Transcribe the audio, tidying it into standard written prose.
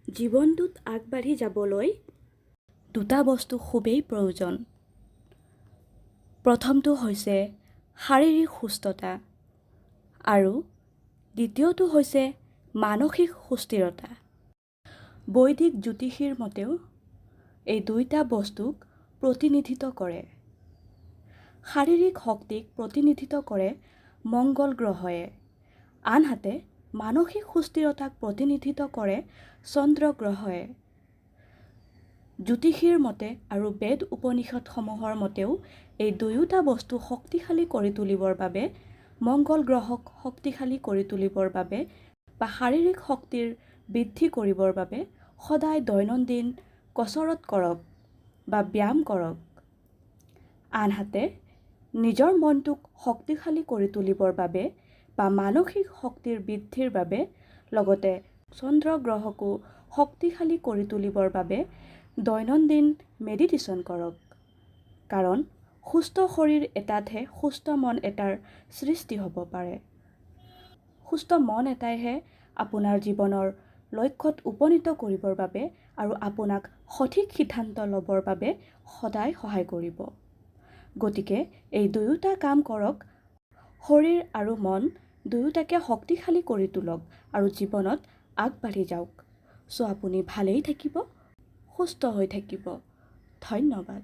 জীৱনটোত আগবাঢ়ি যাবলৈ দুটা বস্তু খুবেই প্ৰয়োজন। প্ৰথমটো হৈছে শাৰীৰিক সুস্থতা আৰু দ্বিতীয়টো হৈছে মানসিক সুস্থিৰতা। বৈদিক জ্যোতিষীৰ মতেও এই দুইটা বস্তুক প্ৰতিনিধিত্ব কৰে। শাৰীৰিক শক্তিক প্ৰতিনিধিত্ব কৰে মংগল গ্ৰহয়ে, আনহাতে মানসিক সুস্থিৰতাক প্ৰতিনিধিত্ব কৰে চন্দ্ৰ গ্ৰহয়ে। জ্যোতিষীৰ মতে আৰু বেদ উপনিষদসমূহৰ মতেও এই দুয়োটা বস্তু শক্তিশালী কৰি তুলিবৰ বাবে, মংগল গ্ৰহক শক্তিশালী কৰি তুলিবৰ বাবে বা শাৰীৰিক শক্তিৰ বৃদ্ধি কৰিবৰ বাবে সদায় দৈনন্দিন কচৰৎ কৰক বা ব্যায়াম কৰক। আনহাতে নিজৰ মনটোক শক্তিশালী কৰি তুলিবৰ বাবে বা মানসিক শক্তিৰ বৃদ্ধিৰ বাবে, লগতে চন্দ্ৰ গ্ৰহকো শক্তিশালী কৰি তুলিবৰ বাবে দৈনন্দিন মেডিটেশ্যন কৰক। কাৰণ সুস্থ শৰীৰ এটাতহে সুস্থ মন এটাৰ সৃষ্টি হ'ব পাৰে। সুস্থ মন এটাইহে আপোনাৰ জীৱনৰ লক্ষ্যত উপনীত কৰিবৰ বাবে আৰু আপোনাক সঠিক সিদ্ধান্ত ল'বৰ বাবে সদায় সহায় কৰিব। গতিকে এই দুয়োটা কাম কৰক, শৰীৰ আৰু মন দুয়োটাকে শক্তিশালী কৰি তোলক আৰু জীৱনত আগবাঢ়ি যাওক। চ' আপুনি ভালেই থাকিব, সুস্থ হৈ থাকিব। ধন্যবাদ।